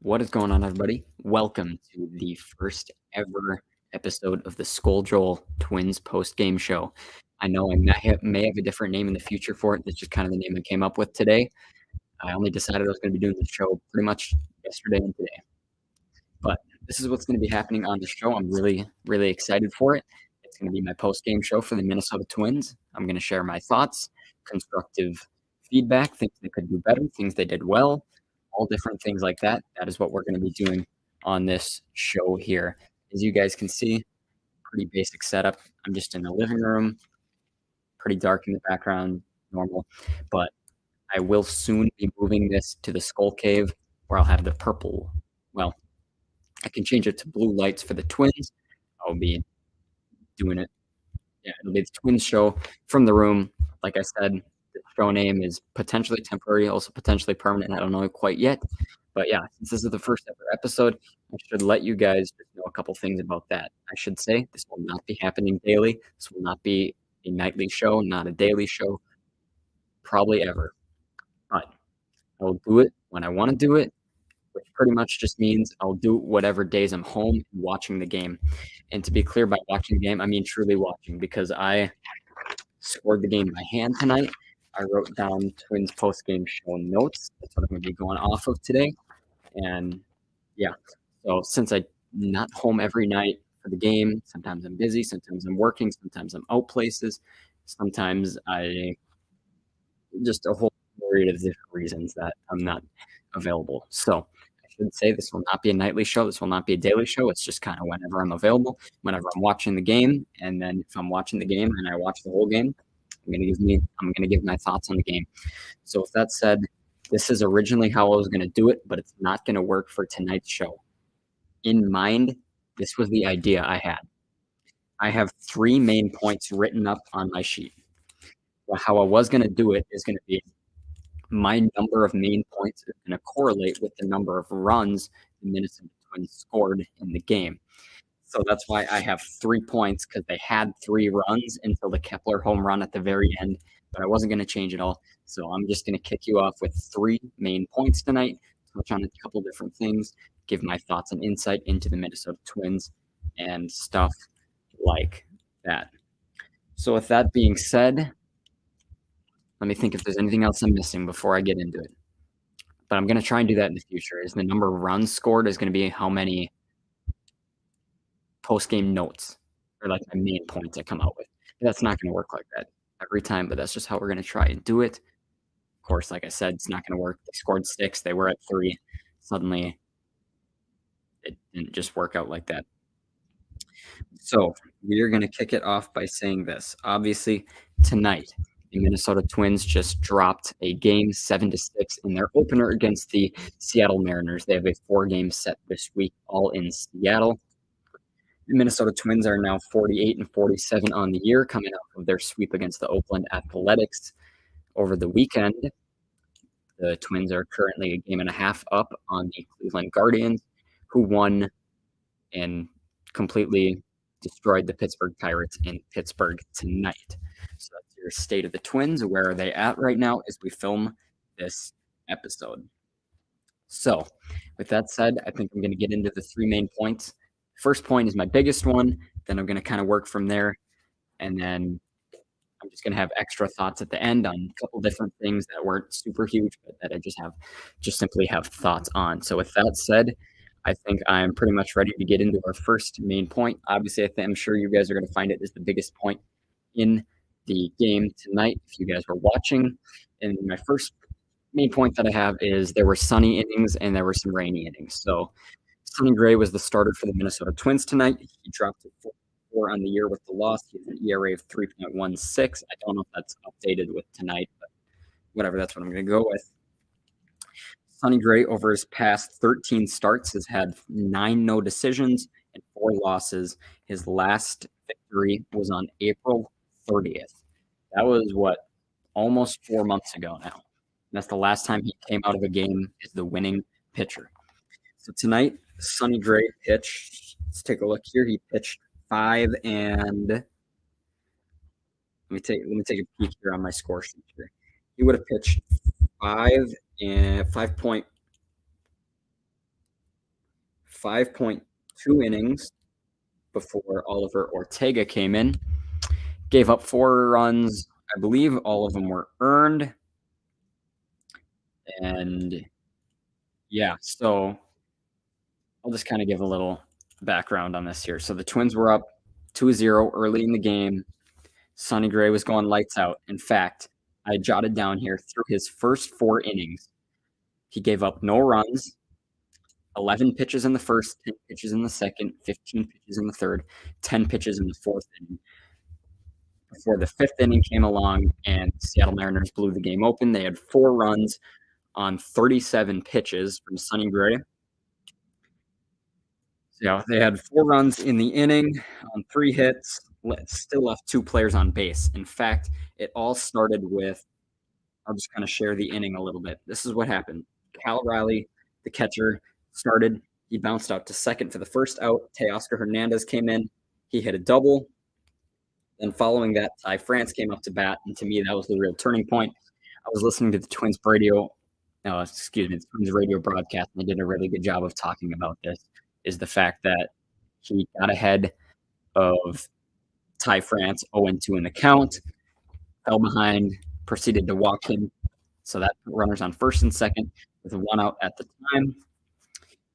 What is going on, everybody? Welcome to the first ever episode of the SKOL Twins post-game show. I know I may have a different name in the future for it. That's just kind of the name I came up with today. I only decided I was going to be doing the show pretty much yesterday and today. But this is what's going to be happening on the show. I'm really, really excited for it. It's going to be my post-game show for the Minnesota Twins. I'm going to share my thoughts, constructive feedback, things they could do better, things they did well, all different things like that. That is what we're going to be doing on this show here. As you guys can see, pretty basic setup. I'm just in the living room, pretty dark in the background, normal. But I will soon be moving this to the Skull Cave where I'll have the purple. Well, I can change it to blue lights for the Twins. I'll be doing it. Yeah, it'll be the Twins show from the room. Like I said, the show name is potentially temporary, also potentially permanent. I don't know quite yet. But yeah, since this is the first ever episode, I should let you guys know a couple things about that. I should say this will not be happening daily. This will not be a nightly show, not a daily show, probably ever. But I will do it when I want to do it, which pretty much just means I'll do whatever days I'm home watching the game. And to be clear, by watching the game, I mean truly watching, because I scored the game by hand tonight. I wrote down Twins post-game show notes. That's what I'm going to be going off of today. And yeah, so since I'm not home every night for the game, sometimes I'm busy, sometimes I'm working, sometimes I'm out places, sometimes I just a whole myriad of different reasons that I'm not available. So I should say this will not be a nightly show. This will not be a daily show. It's just kind of whenever I'm available, whenever I'm watching the game. And then if I'm watching the game and I watch the whole game, I'm gonna give my thoughts on the game. So with that said, this is originally how I was gonna do it, but it's not gonna work for tonight's show. In mind, this was the idea I had. I have 3 main points written up on my sheet. Well, how I was gonna do it is gonna be my number of main points is going to correlate with the number of runs the Minnesota Twins scored in the game. So that's why I have 3 points, because they had 3 runs until the Kepler home run at the very end, but I wasn't going to change it all. So I'm just going to kick you off with 3 main points tonight, touch on a couple different things, give my thoughts and insight into the Minnesota Twins and stuff like that. So with that being said, let me think if there's anything else I'm missing before I get into it. But I'm going to try and do that in the future. Is the number of runs scored is going to be how many post-game notes or like my main points I come out with. But that's not going to work like that every time, but that's just how we're going to try and do it. Of course, like I said, it's not going to work. They scored 6. They were at 3. Suddenly, it didn't just work out like that. So we are going to kick it off by saying this. Obviously, tonight, the Minnesota Twins just dropped a game 7-6 in their opener against the Seattle Mariners. They have a 4-game set this week, all in Seattle. The Minnesota Twins are now 48-47 on the year, coming off of their sweep against the Oakland Athletics over the weekend. The Twins are currently a game and a half up on the Cleveland Guardians, who won and completely destroyed the Pittsburgh Pirates in Pittsburgh tonight. So that's your state of the Twins. Where are they at right now as we film this episode? So with that said, I think I'm going to get into the 3 main points. First point is my biggest one. Then I'm going to kind of work from there. And then I'm just going to have extra thoughts at the end on a couple different things that weren't super huge, but that I just simply have thoughts on. So with that said, I think I'm pretty much ready to get into our first main point. Obviously, I'm sure you guys are going to find it is the biggest point in the game tonight if you guys were watching. And my first main point that I have is there were sunny innings and there were some rainy innings. So Sonny Gray was the starter for the Minnesota Twins tonight. He dropped to 4 on the year with the loss. He has an ERA of 3.16. I don't know if that's updated with tonight, but whatever, that's what I'm going to go with. Sonny Gray, over his past 13 starts, has had 9 no decisions and 4 losses. His last victory was on April 30th. That was, almost 4 months ago now. And that's the last time he came out of a game as the winning pitcher. So tonight, Sonny Gray pitched. Let's take a look here. He pitched 5 and let me take a peek here on my score sheet here. He would have pitched 5 and 5 point. 5.2 innings before Oliver Ortega came in. Gave up 4 runs. I believe all of them were earned. And yeah, so I'll just kind of give a little background on this here. So the Twins were up 2-0 early in the game. Sonny Gray was going lights out. In fact, I jotted down here through his first 4 innings, he gave up no runs, 11 pitches in the first, 10 pitches in the second, 15 pitches in the third, 10 pitches in the fourth inning. Before the 5th inning came along and Seattle Mariners blew the game open, they had 4 runs on 37 pitches from Sonny Gray. So they had 4 runs in the inning on 3 hits, still left 2 players on base. In fact, it all started with, I'll just kind of share the inning a little bit. This is what happened. Cal Riley, the catcher, started. He bounced out to second for the first out. Teoscar Hernandez came in. He hit a double. Then following that, Ty France came up to bat, and to me, that was the real turning point. I was listening to the Twins radio broadcast, and they did a really good job of talking about this, is the fact that he got ahead of Ty France 0-2 in the count, fell behind, proceeded to walk him. So that put runners on first and second with 1 out at the time.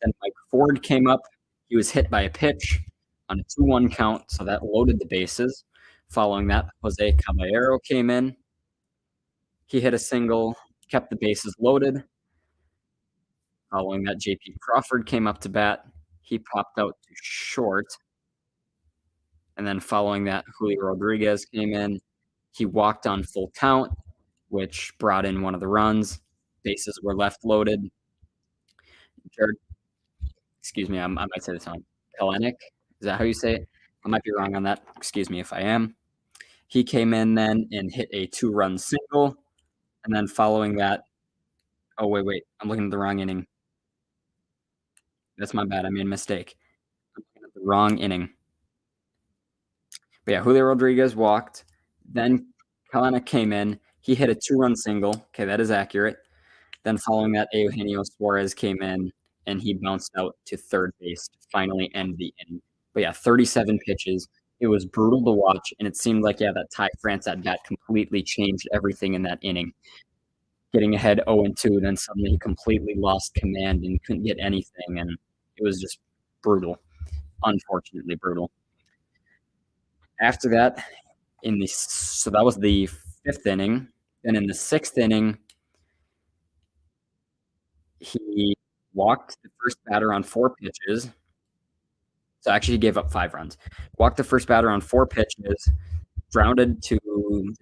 Then Mike Ford came up. He was hit by a pitch on a 2-1 count, so that loaded the bases. Following that, Jose Caballero came in. He hit a single, kept the bases loaded. Following that, J.P. Crawford came up to bat. He popped out to short. And then following that, Julio Rodriguez came in. He walked on full count, which brought in 1 of the runs. Bases were left loaded. I might say this wrong. Kalenic, is that how you say it? I might be wrong on that. Excuse me if I am. He came in then and hit a 2-run single. And then following that, wait, I'm looking at the wrong inning. That's my bad. I made a mistake. I'm looking at the wrong inning. But yeah, Julio Rodriguez walked. Then Kalenic came in. He hit a 2-run single. Okay, that is accurate. Then following that, Eugenio Suarez came in, and he bounced out to third base to finally end the inning. But yeah, 37 pitches. It was brutal to watch, and it seemed like, that Ty France at bat completely changed everything in that inning. Getting ahead 0-2, then suddenly he completely lost command and couldn't get anything, and it was just brutal, unfortunately brutal. After that, so that was the 5th inning. Then in the 6th inning, he walked the first batter on 4 pitches. So actually, he gave up 5 runs. Walked the first batter on 4 pitches, grounded to the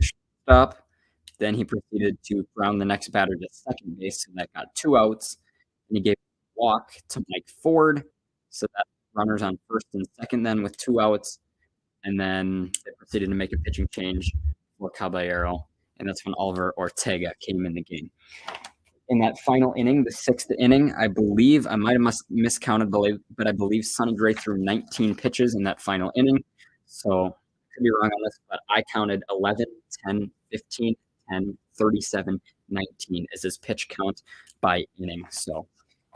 shortstop. Then he proceeded to ground the next batter to second base, so that got 2 outs. And he gave a walk to Mike Ford, so that runners on first and second then with 2 outs. And then they proceeded to make a pitching change for Caballero, and that's when Oliver Ortega came in the game. In that final inning, the 6th inning, I believe, I might have miscounted, but I believe Sonny Gray threw 19 pitches in that final inning. So I could be wrong on this, but I counted 11, 10, 15, 10, 37, 19 as his pitch count by inning. So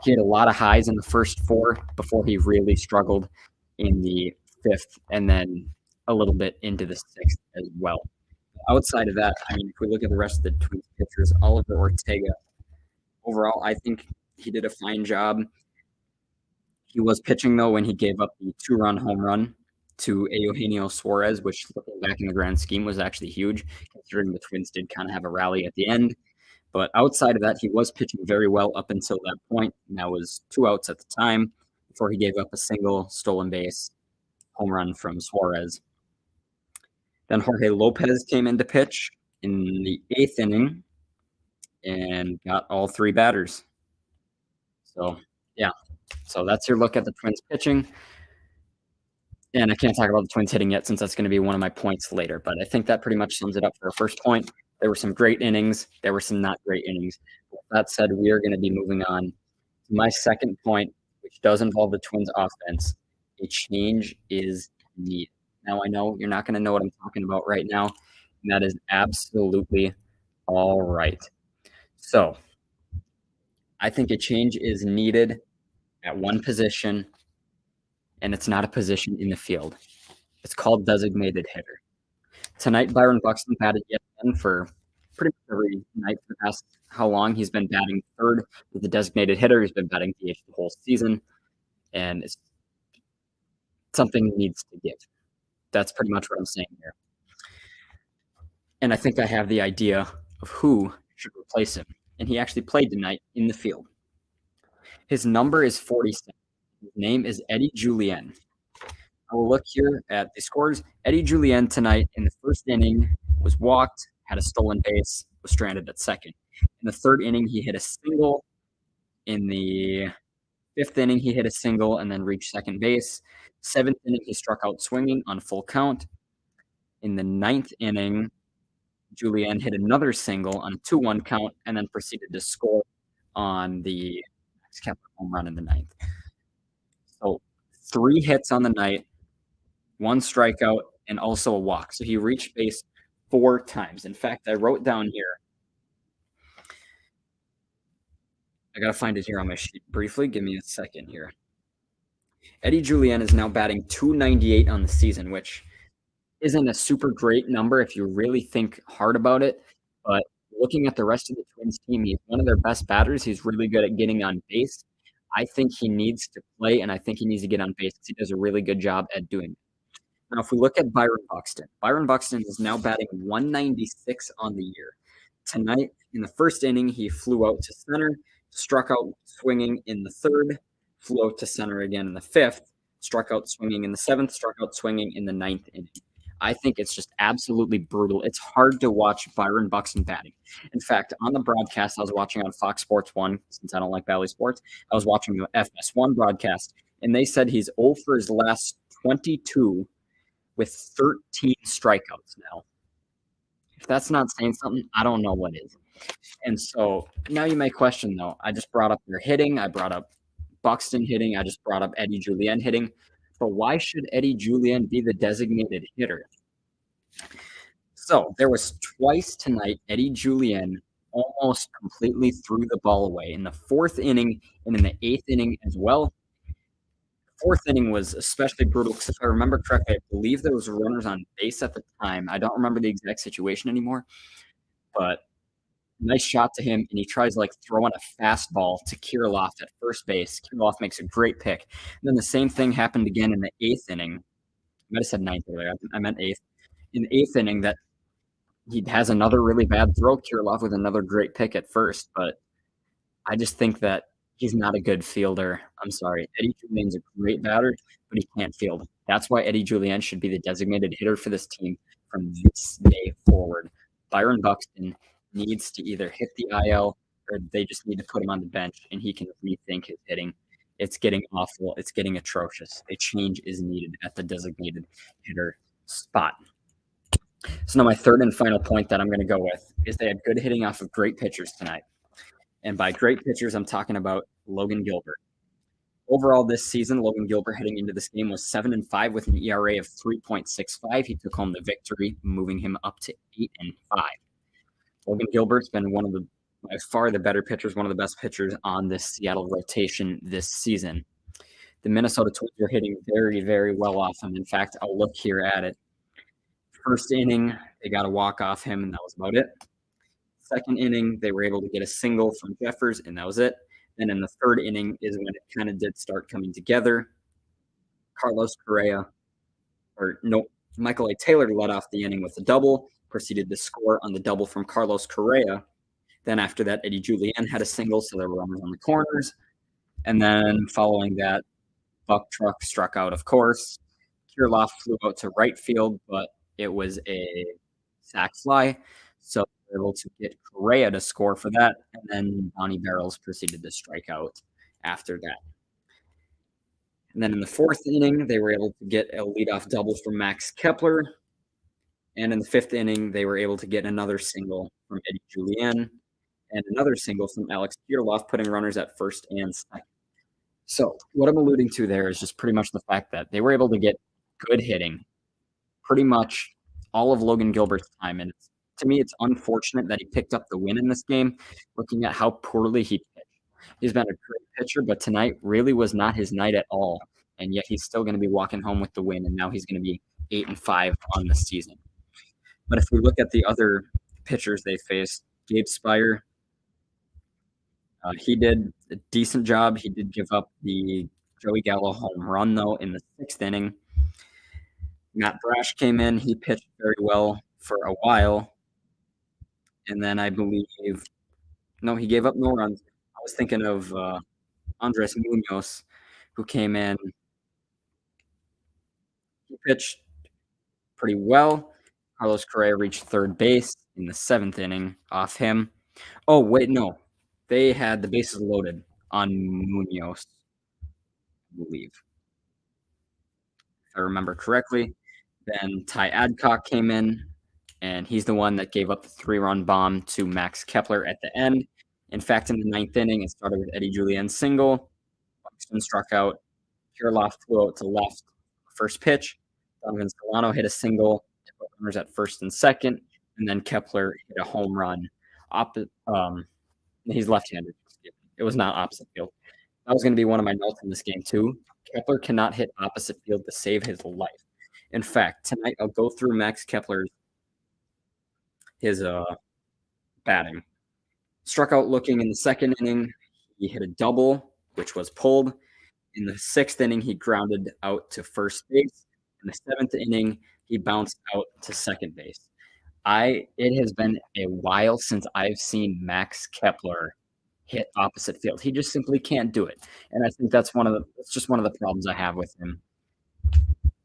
he had a lot of highs in the first 4 before he really struggled in the 5th, and then a little bit into the 6th as well. Outside of that, if we look at the rest of the Twins pitchers, Oliver Ortega, overall, I think he did a fine job. He was pitching, though, when he gave up the 2-run home run to Eugenio Suarez, which, looking back in the grand scheme, was actually huge, considering the Twins did kind of have a rally at the end. But outside of that, he was pitching very well up until that point, and that was 2 outs at the time before he gave up a single stolen base home run from Suarez. Then Jorge Lopez came in to pitch in the 8th inning and got all 3 batters. So, so that's your look at the Twins pitching. And I can't talk about the Twins hitting yet, since that's going to be one of my points later. But I think that pretty much sums it up for our first point. There were some great innings. There were some not great innings. With that said, we are going to be moving on to my second point, which does involve the Twins offense. A change is needed. Now, I know you're not going to know what I'm talking about right now, and that is absolutely all right. So I think a change is needed at one position and it's not a position in the field. It's called designated hitter. Tonight, Byron Buxton batted yet again for pretty much every night for the past how long. He's been batting third with the designated hitter. He's been batting DH the whole season, and it's something he needs to give. That's pretty much what I'm saying here. And I think I have the idea of who should replace him. And he actually played tonight in the field. His number is 47. His name is Eddie Julien. I will look here at the scores. Eddie Julien tonight in the first inning was walked, had a stolen base, was stranded at second. In the third inning, he hit a single. In the fifth inning, he hit a single and then reached second base. Seventh inning, he struck out swinging on full count. In the ninth inning, Julien hit another single on a 2-1 count and then proceeded to score on the Max Kepler home run in the ninth. So 3 hits on the night, 1 strikeout, and also a walk. So he reached base 4 times. In fact, I wrote down here. I got to find it here on my sheet briefly. Give me a second here. Eddie Julien is now batting .298 on the season, which isn't a super great number if you really think hard about it. But looking at the rest of the Twins team, he's one of their best batters. He's really good at getting on base. I think he needs to play, and I think he needs to get on base because he does a really good job at doing it. Now, if we look at Byron Buxton is now batting .196 on the year. Tonight, in the first inning, he flew out to center, struck out swinging in the third, flew out to center again in the fifth, struck out swinging in the seventh, struck out swinging in the ninth inning. I think it's just absolutely brutal. It's hard to watch Byron Buxton batting. In fact, on the broadcast I was watching on Fox Sports 1, since I don't like Bally Sports, I was watching the FS1 broadcast, and they said he's 0 for his last 22 with 13 strikeouts now. If that's not saying something, I don't know what is. And so now you may question, though. I just brought up their hitting. I brought up Buxton hitting. I just brought up Eddie Julien hitting. But why should Eddie Julien be the designated hitter? So there was twice tonight Eddie Julien almost completely threw the ball away in the fourth inning and in the eighth inning as well. Fourth inning was especially brutal because if I remember correctly, I believe there was runners on base at the time. I don't remember the exact situation anymore, but nice shot to him, and he tries like throwing a fastball to Kirilloff at first base. Kirilloff makes a great pick. And then the same thing happened again in the eighth inning. I might have said ninth earlier. I meant eighth. In the eighth inning, that he has another really bad throw. Kirilloff with another great pick at first, but I just think that he's not a good fielder. I'm sorry. Eddie Julien's a great batter, but he can't field. That's why Eddie Julien should be the designated hitter for this team from this day forward. Byron Buxton needs to either hit the IL or they just need to put him on the bench and he can rethink his hitting. It's getting awful. It's getting atrocious. A change is needed at the designated hitter spot. So now my third and final point that I'm going to go with is they had good hitting off of great pitchers tonight. And by great pitchers, I'm talking about Logan Gilbert. Overall this season, Logan Gilbert heading into this game was 7-5 with an ERA of 3.65. He took home the victory, moving him up to 8-5. Logan Gilbert's been one of the, by far the better pitchers, one of the best pitchers on this Seattle rotation this season. The Minnesota Twins are hitting very, very well off him. In fact, I'll look here at it. First inning, they got a walk off him, and that was about it. Second inning, they were able to get a single from Jeffers, and that was it. Then in the third inning is when it kind of did start coming together. Michael A. Taylor led off the inning with a double, proceeded to score on the double from Carlos Correa. Then after that, Eddie Julien had a single, so there were runners on the corners. And then following that, Buck Truck struck out, of course. Kirilloff flew out to right field, but it was a sac fly. So they were able to get Correa to score for that. And then Bonnie Barrels proceeded to strike out after that. And then in the fourth inning, they were able to get a leadoff double from Max Kepler. And in the fifth inning, they were able to get another single from Eddie Julien and another single from Alex Kirilloff, putting runners at first and second. So what I'm alluding to there is just pretty much the fact that they were able to get good hitting pretty much all of Logan Gilbert's time. And to me, it's unfortunate that he picked up the win in this game, looking at how poorly he pitched. He's been a great pitcher, but tonight really was not his night at all. and yet he's still going to be walking home with the win, and now he's going to be 8-5 on the season. But if we look at the other pitchers they faced, Gabe Spire, he did a decent job. He did give up the Joey Gallo home run, though, in the 6th inning. Matt Brash came in. He pitched very well for a while. And then I believe, no, he gave up no runs. I was thinking of Andres Munoz, who came in. He pitched pretty well. Carlos Correa reached third base in the 7th inning off him. Oh, wait, no. They had the bases loaded on Munoz, I believe. If I remember correctly. Then Ty Adcock came in, and he's the one that gave up the 3-run bomb to Max Kepler at the end. In fact, in the 9th inning, it started with Eddie Julien's single. Buxton struck out. Kirilloff flew out to left. First pitch, Donovan Solano hit a single to put runners at first and second, and then Kepler hit a home run. He's left-handed. It was not opposite field. That was going to be one of my notes in this game, too. Kepler cannot hit opposite field to save his life. In fact, tonight I'll go through Max Kepler's batting. Struck out looking in the 2nd inning. He hit a double, which was pulled. In the 6th inning, he grounded out to first base. In the 7th inning, he bounced out to second base. It has been a while since I've seen Max Kepler hit opposite field. He just simply can't do it. And I think that's just one of the problems I have with him.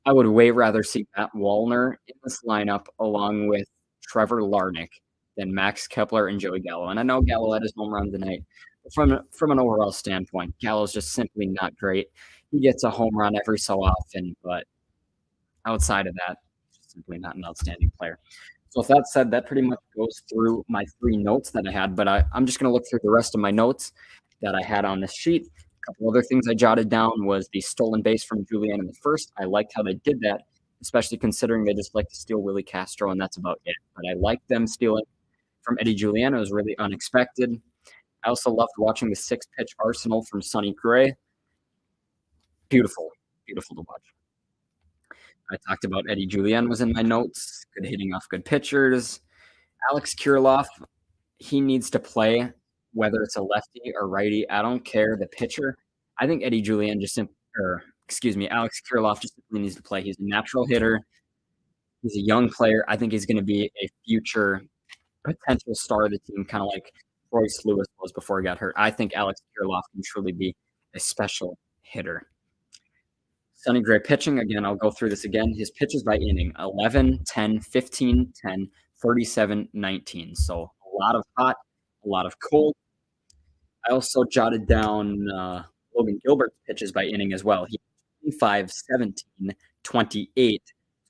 I would way rather see Matt Wallner in this lineup along with Trevor Larnach than Max Kepler and Joey Gallo. And I know Gallo had his home run tonight. But from an overall standpoint, Gallo's just simply not great. He gets a home run every so often, but outside of that, he's simply not an outstanding player. So with that said, that pretty much goes through my 3 notes that I had, but I'm just going to look through the rest of my notes that I had on this sheet. A couple other things I jotted down was the stolen base from Julian in the 1st. I liked how they did that, especially considering they just like to steal Willie Castro, and that's about it. But I liked them stealing from Eddie Julian. It was really unexpected. I also loved watching the 6-pitch arsenal from Sonny Gray. Beautiful, beautiful to watch. I talked about Eddie Julian was in my notes. Good hitting off good pitchers. Alex Kirilloff, he needs to play, whether it's a lefty or righty. I don't care the pitcher. I think Eddie Julian Alex Kirilloff just simply needs to play. He's a natural hitter. He's a young player. I think he's going to be a future potential star of the team, kind of like Royce Lewis was before he got hurt. I think Alex Kirilloff can truly be a special hitter. Sonny Gray pitching, again, I'll go through this again. His pitches by inning, 11, 10, 15, 10, 37, 19. So a lot of hot, a lot of cold. I also jotted down Logan Gilbert's pitches by inning as well. He 25, 17, 28,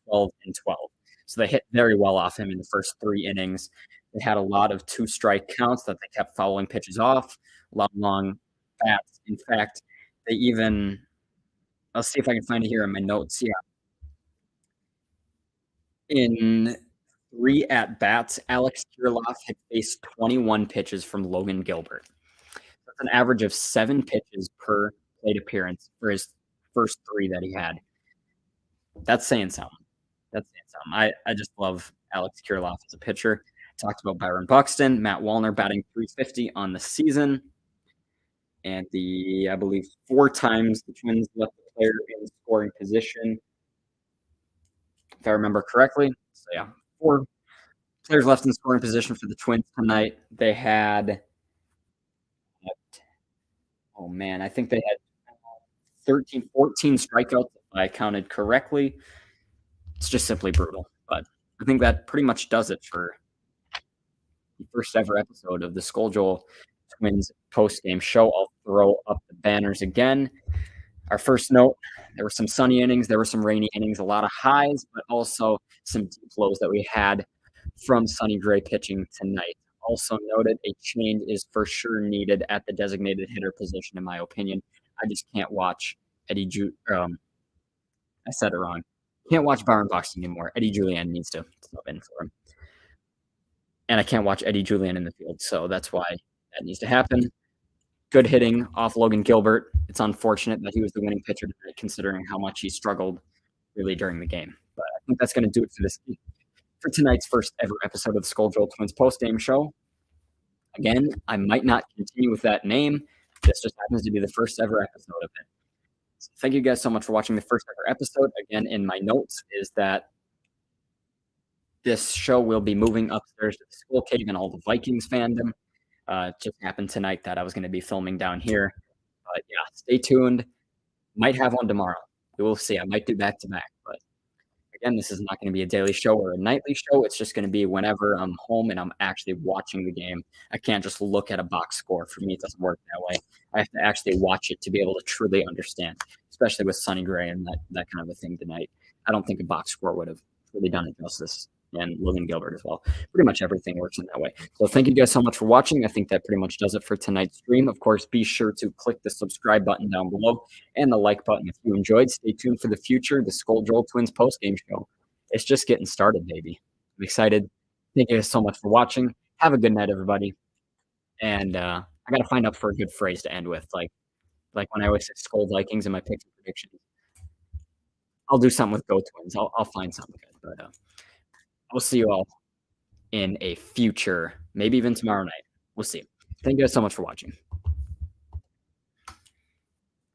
12, and 12. So they hit very well off him in the first 3 innings. They had a lot of 2-strike counts that they kept fouling pitches off, a lot of long bats. In fact, they even, I'll see if I can find it here in my notes. Yeah. In 3 at-bats, Alex Kirilloff had faced 21 pitches from Logan Gilbert. That's an average of 7 pitches per plate appearance for his first 3 that he had. That's saying something. I just love Alex Kirilloff as a pitcher. Talked about Byron Buxton, Matt Wallner batting .350 on the season. And I believe 4 times the Twins left the player in scoring position, if I remember correctly. So yeah, 4 players left in scoring position for the Twins tonight. They had, I think they had 14 strikeouts, if I counted correctly. It's just simply brutal. But I think that pretty much does it for the first ever episode of the SKOL Joel Twins post-game show. I'll throw up the banners again. Our first note, there were some sunny innings, there were some rainy innings, a lot of highs, but also some deep lows that we had from Sonny Gray pitching tonight. Also noted, a change is for sure needed at the designated hitter position, in my opinion. I just can't watch I said it wrong. Can't watch Byron Buxton anymore. Eddie Julian needs to sub in for him. And I can't watch Eddie Julian in the field, so that's why that needs to happen. Good hitting off Logan Gilbert. It's unfortunate that he was the winning pitcher tonight, considering how much he struggled really during the game. But I think that's going to do it for tonight's first ever episode of the SKOL Twins post-game show. Again, I might not continue with that name. This just happens to be the first ever episode of it. So thank you guys so much for watching the first ever episode. Again, in my notes is that this show will be moving upstairs to the SKOL Cave and all the Vikings fandom. It just happened tonight that I was going to be filming down here. But yeah, stay tuned. Might have one tomorrow. We will see. I might do back-to-back. But again, this is not going to be a daily show or a nightly show. It's just going to be whenever I'm home and I'm actually watching the game. I can't just look at a box score. For me, it doesn't work that way. I have to actually watch it to be able to truly understand, especially with Sonny Gray and that kind of a thing tonight. I don't think a box score would have really done it justice. And Logan Gilbert as well. Pretty much everything works in that way. So thank you guys so much for watching. I think that pretty much does it for tonight's stream. Of course, be sure to click the subscribe button down below and the like button if you enjoyed. Stay tuned for the future, the SKOL Twins post-game show. It's just getting started, baby. I'm excited. Thank you guys so much for watching. Have a good night, everybody. And I got to find out for a good phrase to end with. Like when I always say SKOL Vikings in my picks and predictions. I'll do something with Go Twins. I'll find something good. But we'll see you all in a future, maybe even tomorrow night. We'll see. Thank you guys so much for watching.